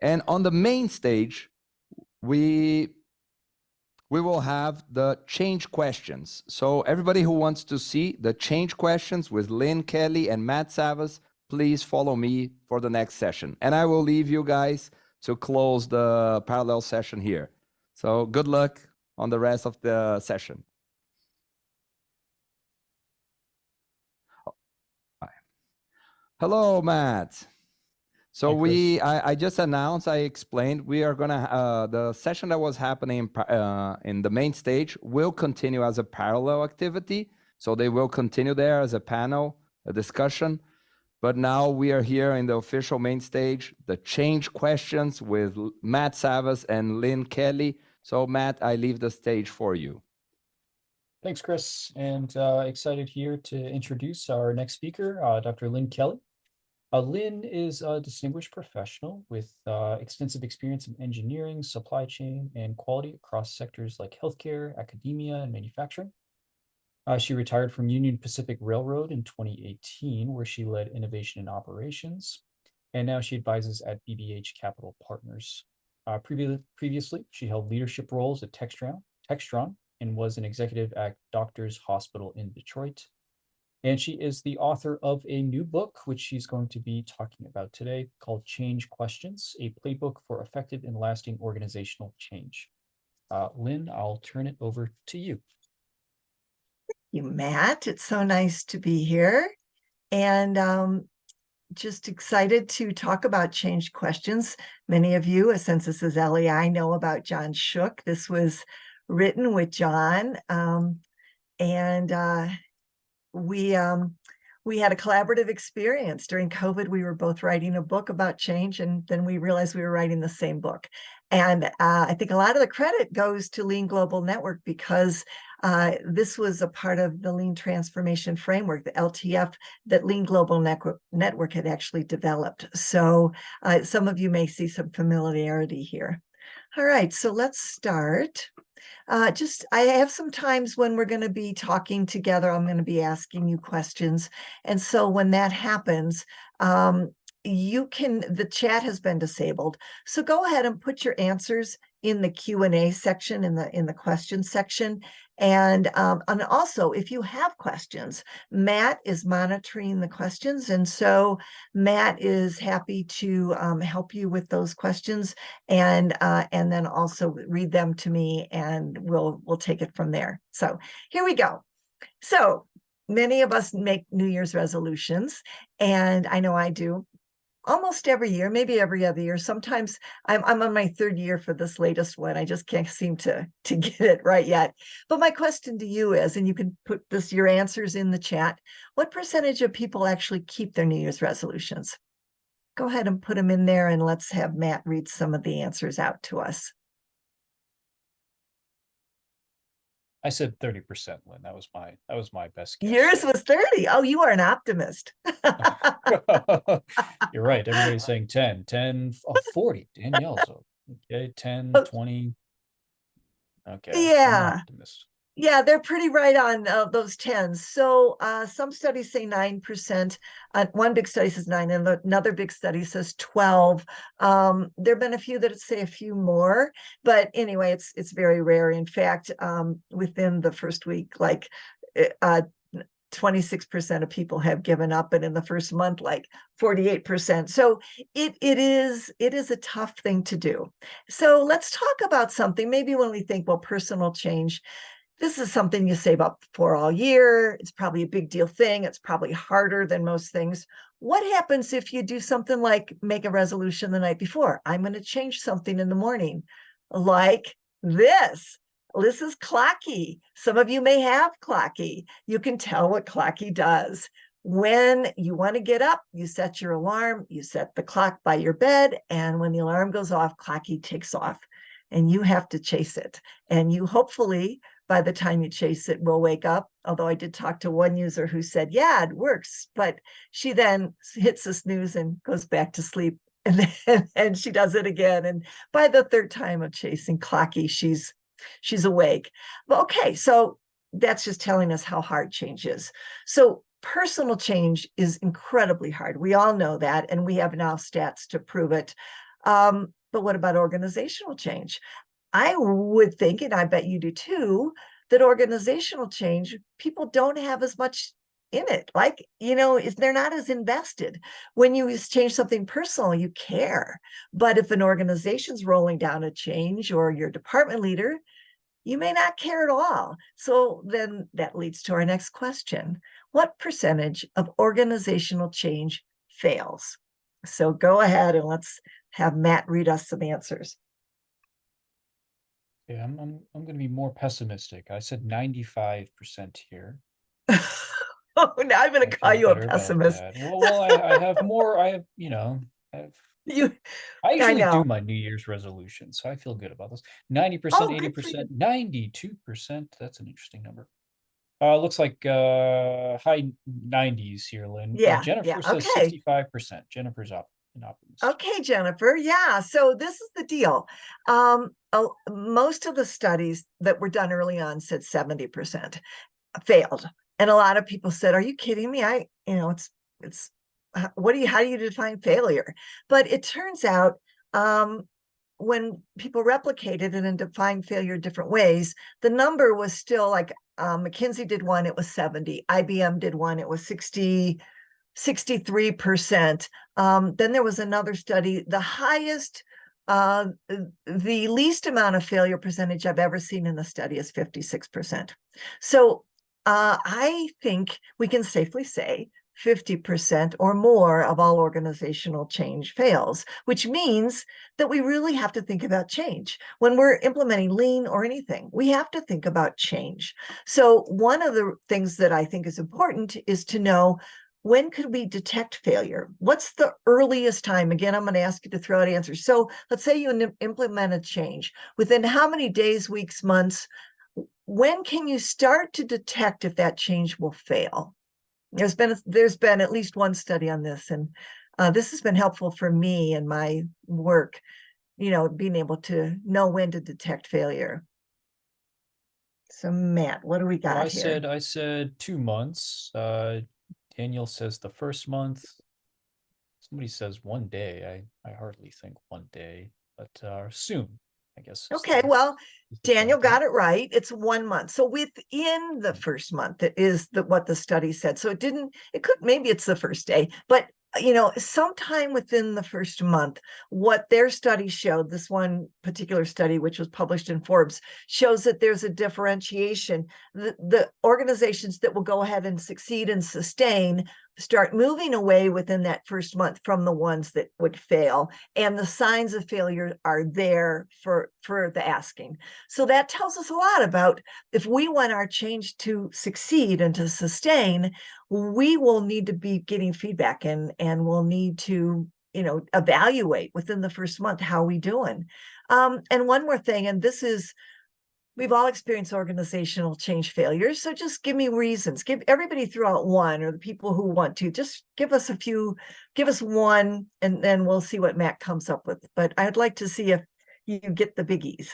And on the main stage, we will have the change questions. So everybody who wants to see the change questions with Lynn Kelly and Matt Savas, please follow me for the next session. And I will leave you guys to close the parallel session here. So good luck on the rest of the session. Hello, Matt. So I just announced, I explained, we are gonna, the session that was happening in the main stage will continue as a parallel activity. So they will continue there as a panel, a discussion. But now we are here in the official main stage, the change questions with Matt Savas and Lynn Kelly. So Matt, I leave the stage for you. Thanks, Chris. And excited here to introduce our next speaker, Dr. Lynn Kelly. Lynn is a distinguished professional with extensive experience in engineering, supply chain, and quality across sectors like healthcare, academia, and manufacturing. She retired from Union Pacific Railroad in 2018, where she led innovation and operations. And now she advises at BBH Capital Partners. Previously, she held leadership roles at Textron and was an executive at Doctors Hospital in Detroit. And she is the author of a new book, which she's going to be talking about today, called Change Questions, a playbook for effective and lasting organizational change. Lynn, I'll turn it over to you. Thank you, Matt. It's so nice to be here. And just excited to talk about change questions. Many of you, since this is LEI, know about John Shook. This was written with John. We had a collaborative experience. During COVID, we were both writing a book about change, and then we realized we were writing the same book. And I think a lot of the credit goes to Lean Global Network, because this was a part of the Lean Transformation Framework, the LTF, that Lean Global Network had actually developed. So some of you may see some familiarity here. All right, so let's start. I have some times when we're going to be talking together, I'm going to be asking you questions. And so when that happens, the chat has been disabled. So go ahead and put your answers in the Q&A section, in the question section. And also, if you have questions, Matt is monitoring the questions. And so Matt is happy to help you with those questions, and then also read them to me, and we'll take it from there. So here we go. So many of us make New Year's resolutions, and I know I do. Almost every year, maybe every other year. Sometimes I'm on my third year for this latest one. I just can't seem to get it right yet. But my question to you is, and you can put your answers in the chat, what percentage of people actually keep their New Year's resolutions? Go ahead and put them in there, and let's have Matt read some of the answers out to us. I said 30%, Lynn. That was my best guess. Yours was 30. Oh, you are an optimist. You're right. Everybody's saying 10, 40. Danielle's okay, 10, 20. Okay. Yeah. I'm an optimist. Yeah, they're pretty right on those 10s. So some studies say 9%. One big study says 9, and another big study says 12. There have been a few that say a few more, but anyway, it's very rare. In fact, within the first week, 26% of people have given up, and in the first month, 48%. So it is a tough thing to do. So let's talk about something. Maybe when we think, well, personal change, this is something you save up for all year. It's probably a big deal thing. It's probably harder than most things. What happens if you do something like make a resolution the night before? I'm going to change something in the morning, like this. This is Clocky. Some of you may have Clocky. You can tell what Clocky does. When you want to get up, you set your alarm, you set the clock by your bed, and when the alarm goes off, Clocky takes off, and you have to chase it. And you hopefully, by the time you chase it, will wake up. Although I did talk to one user who said, yeah, it works, but she then hits the snooze and goes back to sleep, and she does it again. And by the third time of chasing Clocky, she's awake. But okay, so that's just telling us how hard change is. So personal change is incredibly hard. We all know that, and we have now stats to prove it. But what about organizational change? I would think, and I bet you do too, that organizational change, people don't have as much in it. Like, if they're not as invested. When you change something personal, you care. But if an organization's rolling down a change or your department leader, you may not care at all. So then that leads to our next question. What percentage of organizational change fails? So go ahead and let's have Matt read us some answers. Yeah, I'm going to be more pessimistic. I said 95% here. Oh, now I'm going I to call feel you a better about pessimist. that. Well, I have more. I have, You, I I usually do know. my New Year's resolution, so I feel good about this. 90%, Oh, good for you. 80%, 92%. That's an interesting number. Looks like high 90s here, Lynn. Yeah, Jennifer says okay. 65%. Jennifer's an optimist. Okay, Jennifer. Yeah. So this is the deal. Most of the studies that were done early on said 70% failed. And a lot of people said, are you kidding me? It's how do you define failure? But it turns out, when people replicated it and defined failure different ways, the number was still like, McKinsey did one, it was 70. IBM did one, it was 63%. Then there was another study, the highest, the least amount of failure percentage I've ever seen in a study is 56%. So I think we can safely say 50% or more of all organizational change fails, which means that we really have to think about change. When we're implementing lean or anything, we have to think about change. So one of the things that I think is important is to know, when could we detect failure? What's the earliest time? Again, I'm going to ask you to throw out answers. So let's say you implement a change. Within how many days, weeks, months, when can you start to detect if that change will fail? There's been at least one study on this, and this has been helpful for me in my work, being able to know when to detect failure. So Matt, what do we got here? I said 2 months. Daniel says the first month. Somebody says 1 day. I hardly think 1 day, but soon, I guess. Okay, well, Daniel time. got it right. It's 1 month. So within the first month, that is what the study said. So maybe it's the first day, but sometime within the first month, what their study showed, this one particular study, which was published in Forbes, shows that there's a differentiation. The organizations that will go ahead and succeed and sustain start moving away within that first month from the ones that would fail. And the signs of failure are there for the asking. So that tells us a lot about, if we want our change to succeed and to sustain, we will need to be getting feedback, and we'll need to evaluate within the first month how we doing. And one more thing, and this is, we've all experienced organizational change failures, so just give me reasons. Give everybody, throw out one, or the people who want to just give us one, and then we'll see what Matt comes up with. But I'd like to see if you get the biggies,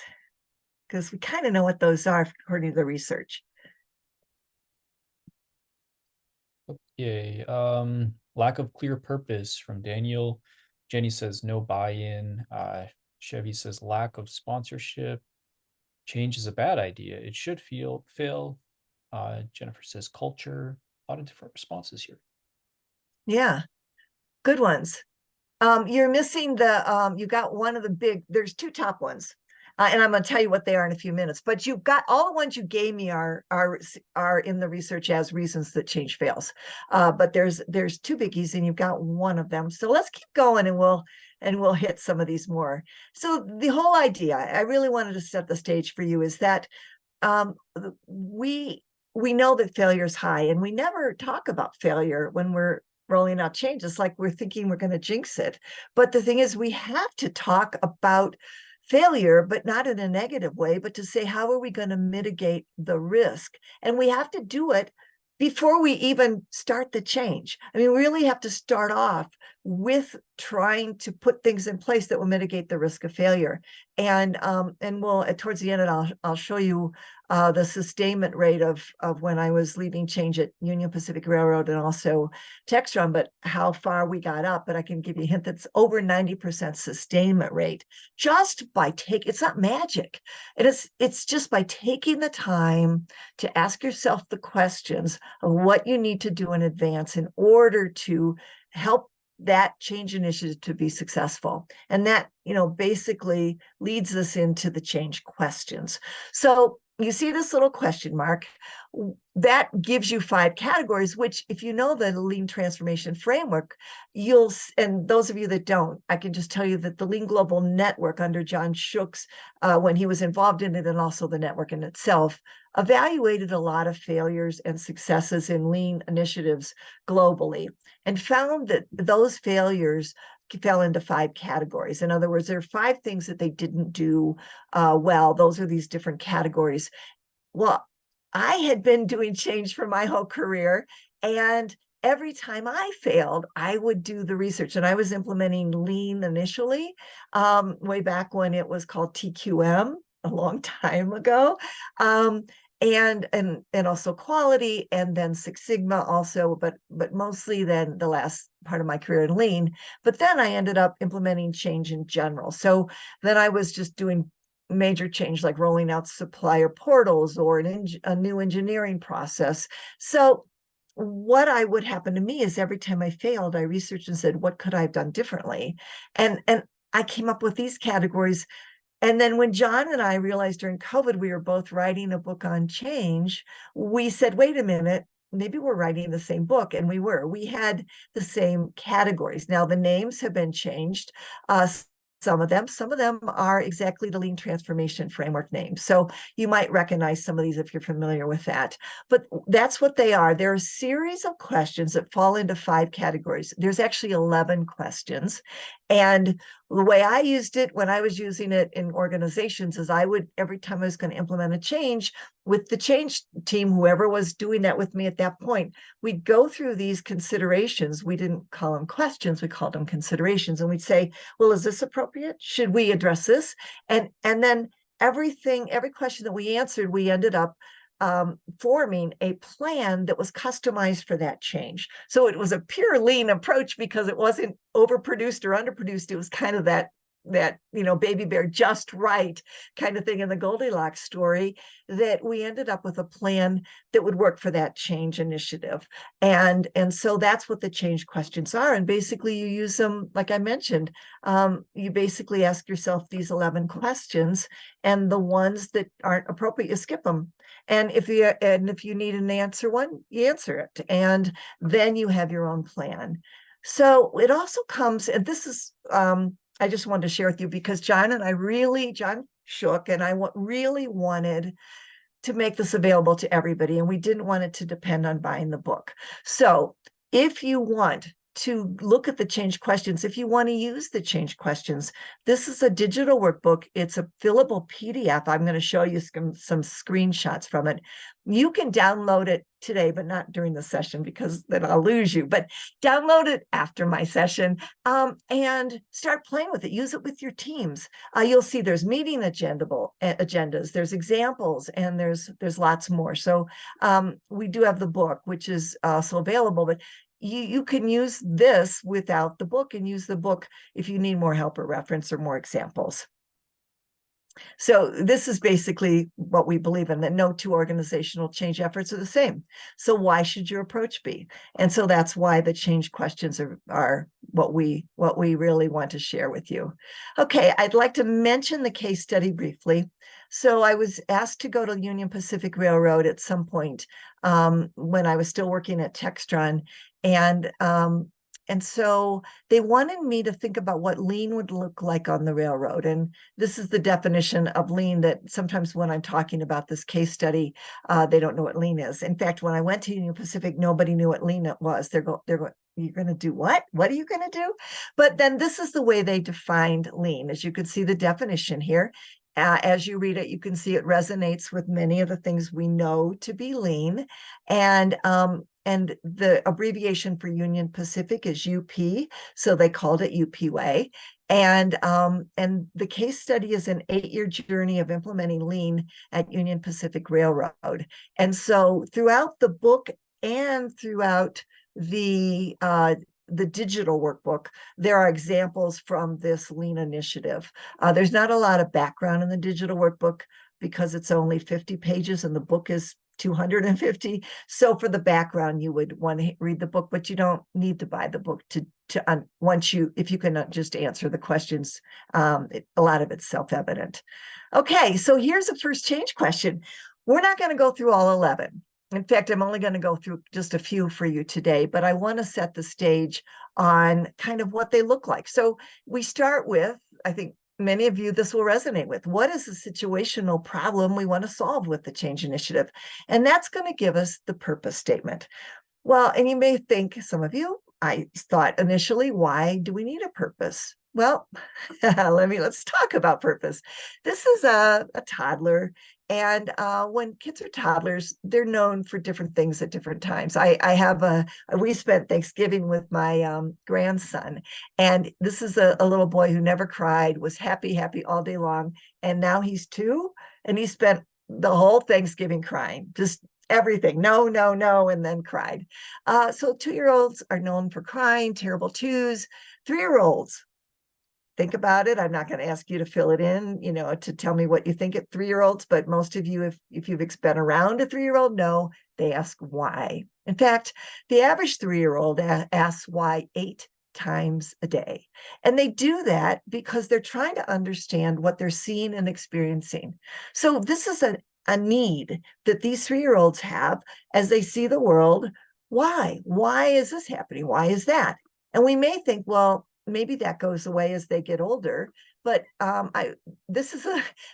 because we kind of know what those are according to the research. Okay. Lack of clear purpose from Daniel. Jenny says no buy-in. Chevy says lack of sponsorship. Change is a bad idea. It should fail. Jennifer says culture. A lot of different responses here. Yeah, good ones. You're missing you got one of the there's two top ones. And I'm going to tell you what they are in a few minutes, but you've got all the ones you gave me are in the research as reasons that change fails. But there's two biggies, and you've got one of them. So let's keep going, and we'll hit some of these more. So the whole idea, I really wanted to set the stage for you, is that we know that failure is high, and we never talk about failure when we're rolling out changes, like we're thinking we're going to jinx it. But the thing is, we have to talk about failure, but not in a negative way, but to say, how are we going to mitigate the risk? And we have to do it before we even start the change. I mean, we really have to start off with trying to put things in place that will mitigate the risk of failure. And we'll, towards the end, I'll show you the sustainment rate of when I was leading change at Union Pacific Railroad and also Textron, but how far we got up. But I can give you a hint that's over 90% sustainment rate just by it's not magic. It's just by taking the time to ask yourself the questions of what you need to do in advance in order to help that change initiative to be successful. And that, basically leads us into the change questions. So you see this little question mark that gives you 5 categories, which if you know the Lean Transformation Framework, and those of you that don't, I can just tell you that the Lean Global Network under John Shook's, when he was involved in it, and also the network in itself, evaluated a lot of failures and successes in Lean initiatives globally and found that those failures fell into 5 categories. In other words, there are 5 things that they didn't do well. Those are these different categories. Well, I had been doing change for my whole career, and every time I failed, I would do the research. And I was implementing Lean initially, way back when it was called TQM, a long time ago. And also quality, and then Six Sigma also, but mostly then the last part of my career in Lean. But then I ended up implementing change in general. So then I was just doing major change, like rolling out supplier portals or a new engineering process. So what would happen to me is every time I failed, I researched and said, what could I have done differently? And I came up with these categories. And then when John and I realized during COVID, we were both writing a book on change, we said, wait a minute, maybe we're writing the same book. And we were. We had the same categories. Now, the names have been changed. Some of them are exactly the Lean Transformation Framework names. So you might recognize some of these if you're familiar with that. But that's what they are. They're a series of questions that fall into 5 categories. There's actually 11 questions. And the way I used it when I was using it in organizations is I would, every time I was going to implement a change with the change team, whoever was doing that with me at that point, we'd go through these considerations. We didn't call them questions, we called them considerations. And we'd say, well, is this appropriate? Should we address this? And then every question that we answered, we ended up forming a plan that was customized for that change. So it was a pure Lean approach because it wasn't overproduced or underproduced. It was kind of that baby bear just right kind of thing in the Goldilocks story, that we ended up with a plan that would work for that change initiative. And so that's what the change questions are. And basically you use them, like I mentioned, you basically ask yourself these 11 questions, and the ones that aren't appropriate, you skip them. And if you need an answer one, you answer it. And then you have your own plan. So it also comes, and this is, I just wanted to share with you because John Shook and I really wanted to make this available to everybody, and we didn't want it to depend on buying the book. So if you want to look at the change questions, if you want to use the change questions, this is a digital workbook. It's a fillable PDF. I'm going to show you some screenshots from it. You can download it today, but not during the session because then I'll lose you. But download it after my session and start playing with it. Use it with your teams. You'll see there's meeting agendas, there's examples, and there's lots more. So we do have the book, which is also available, but you can use this without the book and use the book if you need more help or reference or more examples. So this is basically what we believe in, that no 2 organizational change efforts are the same. So why should your approach be? And so that's why the change questions are what we really want to share with you. Okay, I'd like to mention the case study briefly. So I was asked to go to Union Pacific Railroad at some point when I was still working at Textron. And so they wanted me to think about what Lean would look like on the railroad. And this is the definition of Lean that sometimes when I'm talking about this case study, they don't know what Lean is. In fact, when I went to Union Pacific, nobody knew what Lean was. They're going, you're going to do what? What are you going to do? But then this is the way they defined Lean. As you can see the definition here. As you read it, you can see it resonates with many of the things we know to be Lean. And the abbreviation for Union Pacific is UP, so they called it UP Way. And the case study is an 8-year journey of implementing Lean at Union Pacific Railroad. And so throughout the book and throughout the digital workbook, there are examples from this Lean initiative. There's not a lot of background in the digital workbook because it's only 50 pages and the book is 250. So for the background, you would want to read the book, but you don't need to buy the book if you can just answer the questions. A lot of it's self-evident. Okay, so here's the first change question. We're not going to go through all 11. In fact, I'm only going to go through just a few for you today, but I want to set the stage on kind of what they look like. So we start with, I think many of you this will resonate with, what is the situational problem we want to solve with the change initiative? And that's going to give us the purpose statement. Well, and you may think, some of you, I thought initially, why do we need a purpose? Well, let's talk about purpose. This is a toddler. And when kids are toddlers, they're known for different things at different times. We spent Thanksgiving with my grandson, and this is a little boy who never cried, was happy all day long. And now he's 2, and he spent the whole Thanksgiving crying, just everything, no, and then cried. So 2-year-olds are known for crying, terrible 2s. 3-year-olds, think about it. I'm not going to ask you to fill it in, to tell me what you think at 3-year-olds, but most of you, if you've been around a 3-year-old, know they ask why. In fact, the average 3-year-old asks why 8 times a day. And they do that because they're trying to understand what they're seeing and experiencing. So this is a need that these 3-year-olds have as they see the world. Why? Why is this happening? Why is that? And we may think, well, maybe that goes away as they get older. But this is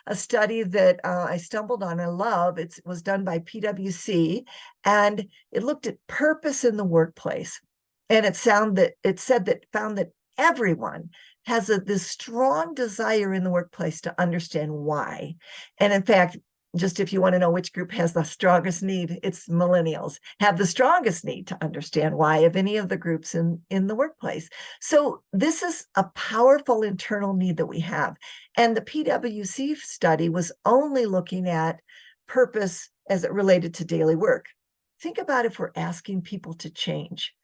a study that I stumbled on. I love. It was done by PwC, and it looked at purpose in the workplace. And it found that everyone has this strong desire in the workplace to understand why. And in fact, just if you want to know which group has the strongest need, it's millennials have the strongest need to understand why of any of the groups in the workplace. So this is a powerful internal need that we have. And the PwC study was only looking at purpose as it related to daily work. Think about if we're asking people to change.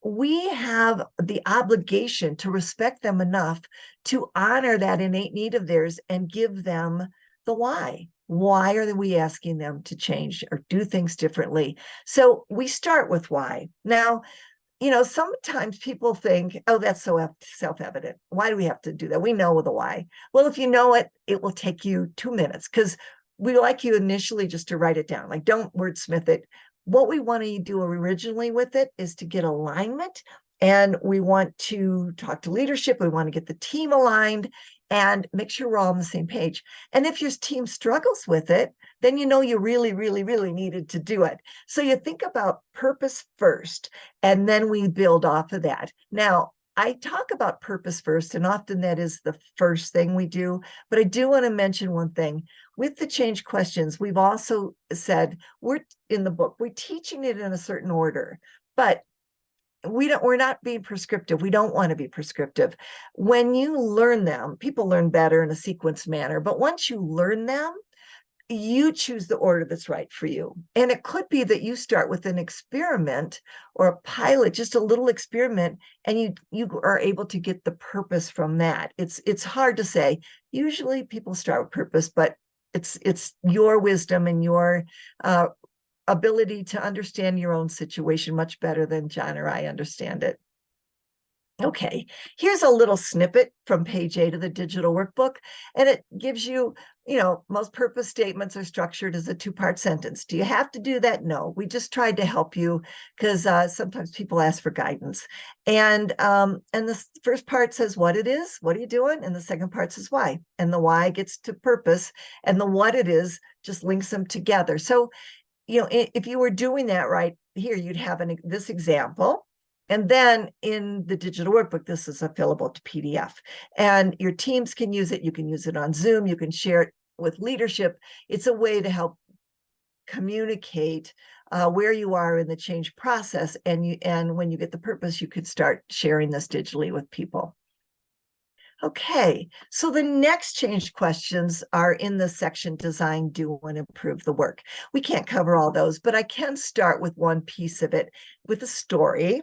We have the obligation to respect them enough to honor that innate need of theirs and give them the why. Why are we asking them to change or do things differently? So we start with why. Now, sometimes people think, oh, that's so self-evident. Why do we have to do that? We know the why. Well, if you know it, it will take you 2 minutes, because we like you initially just to write it down. Like, don't wordsmith it. What we want to do originally with it is to get alignment, and we want to talk to leadership. We want to get the team aligned and make sure we're all on the same page. And if your team struggles with it, then you really, really, really needed to do it. So you think about purpose first, and then we build off of that. Now, I talk about purpose first, and often that is the first thing we do. But I do want to mention one thing. With the change questions, we've also said, in the book, we're teaching it in a certain order, but we're not being prescriptive. We don't want to be prescriptive. When you learn them, people learn better in a sequenced manner. But once you learn them, you choose the order that's right for you. And it could be that you start with an experiment or a pilot, just a little experiment, and you are able to get the purpose from that. It's hard to say. Usually people start with purpose, but it's your wisdom and your ability to understand your own situation much better than John or I understand it. Okay, here's a little snippet from page 8 of the digital workbook, and it gives you, most purpose statements are structured as a 2-part sentence. Do you have to do that? No, we just tried to help you because sometimes people ask for guidance. And the first part says what it is, what are you doing? And the second part says why. And the why gets to purpose, and the what it is just links them together. So, if you were doing that right here, you'd have this example. And then in the digital workbook, this is available to PDF. And your teams can use it. You can use it on Zoom. You can share it with leadership. It's a way to help communicate where you are in the change process. And when you get the purpose, you could start sharing this digitally with people. Okay, so the next change questions are in the section design, do, and improve the work. We can't cover all those, but I can start with one piece of it with a story.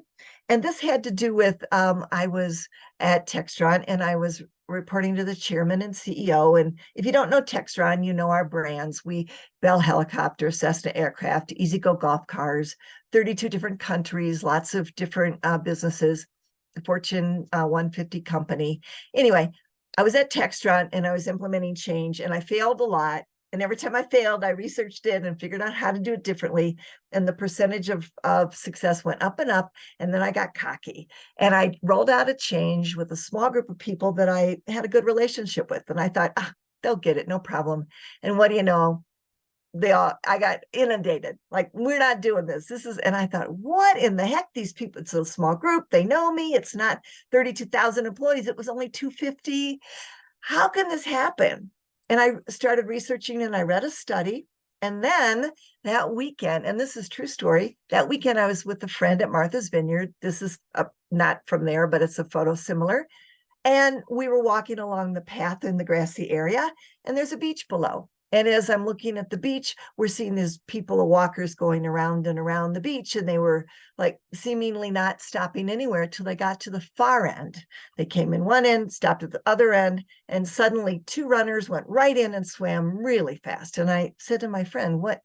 And this had to do with, I was at Textron and I was reporting to the chairman and CEO. And if you don't know Textron, you know our brands. Bell Helicopter, Cessna Aircraft, E-Z-GO Golf Cars, 32 different countries, lots of different businesses. Fortune 150 company. Anyway, I was at Textron and I was implementing change and I failed a lot. And every time I failed, I researched it and figured out how to do it differently. And the percentage of success went up and up. And then I got cocky and I rolled out a change with a small group of people that I had a good relationship with. And I thought, they'll get it, no problem. And what do you know? I got inundated, like, we're not doing this. And I thought, what in the heck? These people, it's a small group. They know me. It's not 32,000 employees. It was only 250. How can this happen? And I started researching and I read a study. And then that weekend, and this is true story, that weekend I was with a friend at Martha's Vineyard. This is not from there, but it's a photo similar. And we were walking along the path in the grassy area, and there's a beach below. And as I'm looking at the beach, we're seeing these people, walkers going around and around the beach, and they were like seemingly not stopping anywhere till they got to the far end. They came in one end, stopped at the other end, and suddenly two runners went right in and swam really fast. And I said to my friend, what,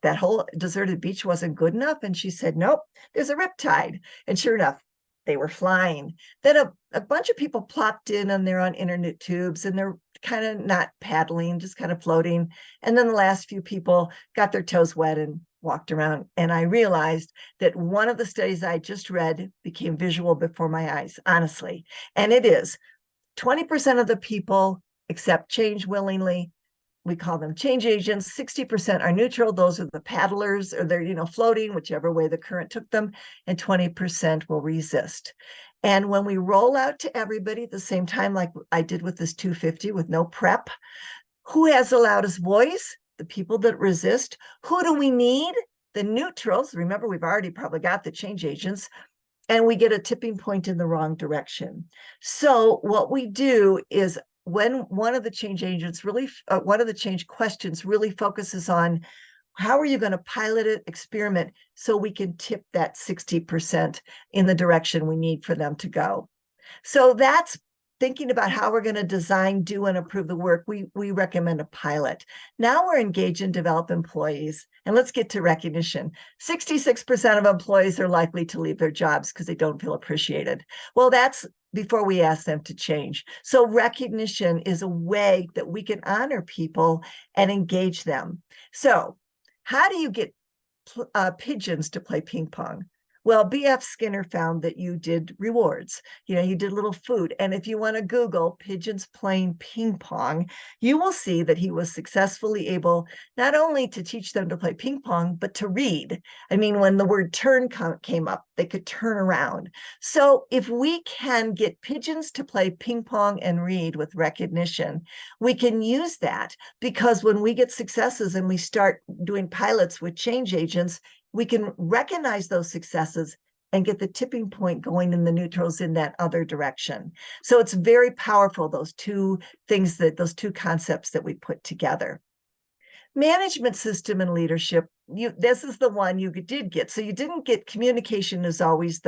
that whole deserted beach wasn't good enough? And she said, nope, there's a riptide. And sure enough, they were flying. Then a bunch of people plopped in and they're on internet tubes and they're kind of not paddling, just kind of floating. And then the last few people got their toes wet and walked around. And I realized that one of the studies I just read became visual before my eyes, honestly. And it is 20% of the people accept change willingly. We call them change agents. 60% are neutral. Those are the paddlers, or they're, floating, whichever way the current took them, and 20% will resist. And when we roll out to everybody at the same time, like I did with this 250 with no prep, who has the loudest voice? The people that resist. Who do we need? The neutrals. Remember, we've already probably got the change agents, and we get a tipping point in the wrong direction. So what we do is, when one of the change agents one of the change questions really focuses on how are you going to pilot it, experiment, so we can tip that 60% in the direction we need for them to go. So that's thinking about how we're going to design, do, and improve the work. We recommend a pilot. Now we're engaged and develop employees. And let's get to recognition. 66% of employees are likely to leave their jobs because they don't feel appreciated. Well, that's before we ask them to change. So recognition is a way that we can honor people and engage them. So how do you get pigeons to play ping pong? Well, B.F. Skinner found that you did rewards. You did little food. And if you want to Google pigeons playing ping pong, you will see that he was successfully able not only to teach them to play ping pong, but to read. I mean, when the word turn came up, they could turn around. So if we can get pigeons to play ping pong and read with recognition, we can use that, because when we get successes and we start doing pilots with change agents, we can recognize those successes and get the tipping point going in the neutrals in that other direction. So it's very powerful, those two concepts that we put together. Management system and leadership, this is the one you did get. So you didn't get communication is always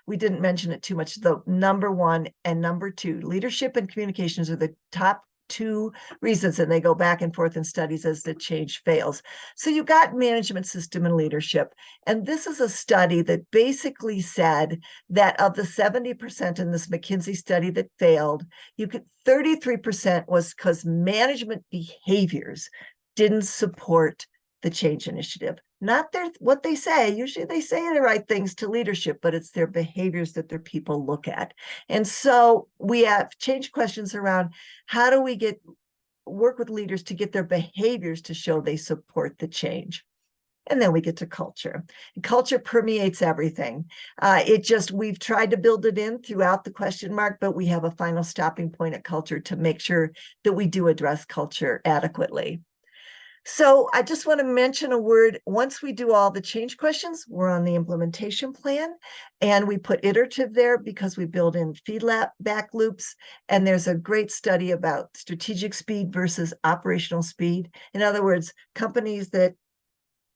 we didn't mention it too much, the number one and number two. Leadership and communications are the top two reasons, and they go back and forth in studies as the change fails. So you got management system and leadership. And this is a study that basically said that of the 70% in this McKinsey study that failed, 33% was because management behaviors didn't support the change initiative. Not what they say. Usually they say the right things to leadership, but it's their behaviors that their people look at. And so we have change questions around how do we work with leaders to get their behaviors to show they support the change. And then we get to culture. And culture permeates everything. We've tried to build it in throughout the question mark, but we have a final stopping point at culture to make sure that we do address culture adequately. So I just want to mention a word. Once we do all the change questions, we're on the implementation plan, and we put iterative there because we build in feedback loops. And there's a great study about strategic speed versus operational speed. In other words, companies that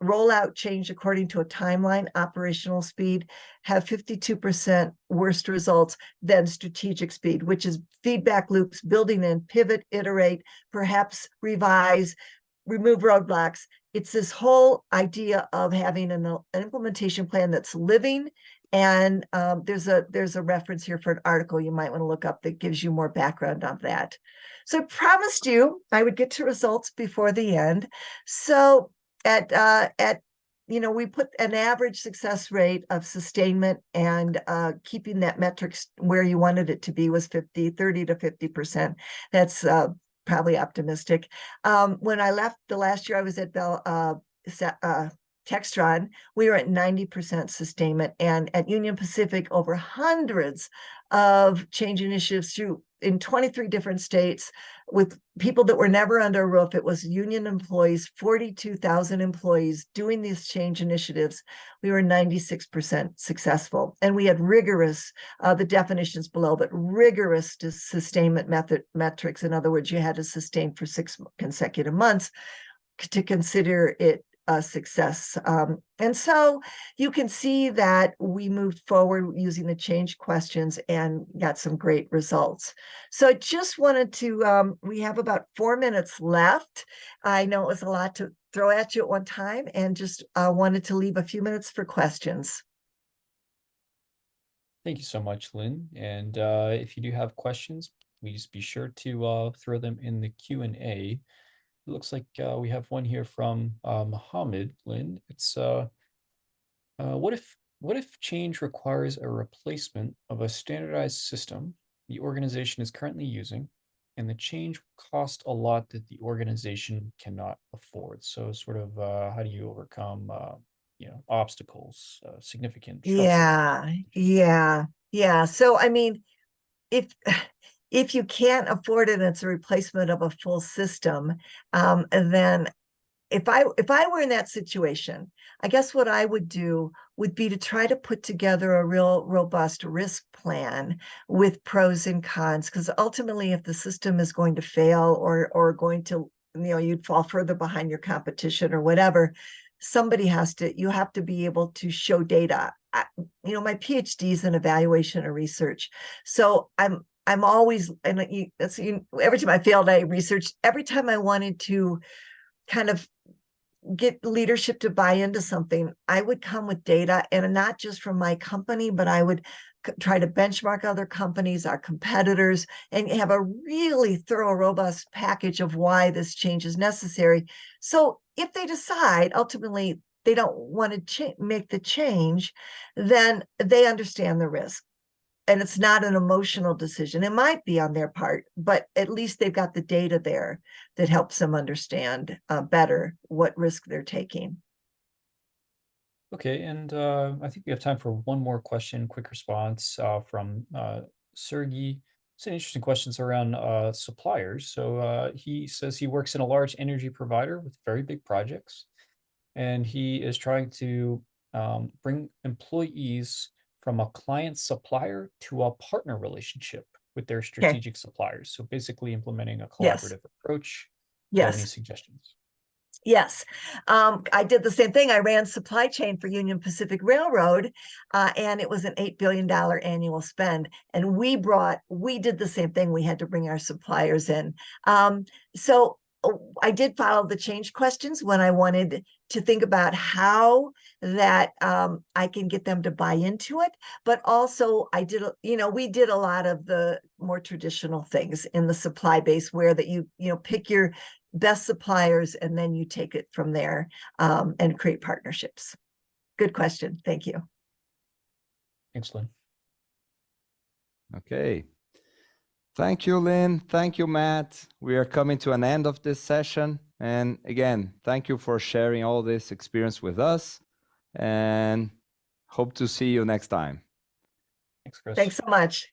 roll out change according to a timeline, operational speed, have 52% worse results than strategic speed, which is feedback loops, building in, pivot, iterate, perhaps revise, remove roadblocks. It's this whole idea of having an implementation plan that's living. And there's a reference here for an article you might want to look up that gives you more background on that. So I promised you I would get to results before the end. So at we put an average success rate of sustainment and keeping that metrics where you wanted it to be was 30 to 50%. That's probably optimistic. When I left the last year I was at Textron, we were at 90% sustainment, and at Union Pacific over hundreds of change initiatives in 23 different states with people that were never under a roof. It was union employees, 42,000 employees doing these change initiatives. We were 96% successful, and we had rigorous, the definitions below, but rigorous sustainment metrics. In other words, you had to sustain for 6 consecutive months to consider it a success. And so you can see that we moved forward using the change questions and got some great results. So I just wanted to, we have about 4 minutes left. I know it was a lot to throw at you at one time, and just wanted to leave a few minutes for questions. Thank you so much, Lynn. And if you do have questions, please be sure to throw them in the Q&A. It looks like we have one here from Mohammed, Lynn. It's what if change requires a replacement of a standardized system the organization is currently using, and the change cost a lot that the organization cannot afford? So sort of how do you overcome obstacles, significant shocks? Yeah. So I mean, if you can't afford it and it's a replacement of a full system, then if I were in that situation, I guess what I would do would be to try to put together a real robust risk plan with pros and cons, because ultimately if the system is going to fail or going to, you'd fall further behind your competition or whatever, you have to be able to show data. My PhD is in evaluation and research, so I'm always, and every time I failed, I researched. Every time I wanted to kind of get leadership to buy into something, I would come with data, and not just from my company, but I would try to benchmark other companies, our competitors, and have a really thorough, robust package of why this change is necessary. So if they decide ultimately they don't want to make the change, then they understand the risk. And it's not an emotional decision. It might be on their part, but at least they've got the data there that helps them understand better what risk they're taking. Okay, and I think we have time for one more question, quick response from Sergey. It's an interesting questions around suppliers. So he says he works in a large energy provider with very big projects, and he is trying to bring employees from a client supplier to a partner relationship with their strategic suppliers. So basically implementing a collaborative approach. Do you have any suggestions? Yes. I did the same thing. I ran supply chain for Union Pacific Railroad, and it was an $8 billion annual spend. And we did the same thing. We had to bring our suppliers in. So I did follow the change questions when I wanted to think about how that I can get them to buy into it. But also we did a lot of the more traditional things in the supply base, where that you pick your best suppliers and then you take it from there and create partnerships. Good question. Thank you. Thanks, Lynn. Okay. Thank you, Lynn. Thank you, Matt. We are coming to an end of this session. And again, thank you for sharing all this experience with us, and hope to see you next time. Thanks, Chris. Thanks so much.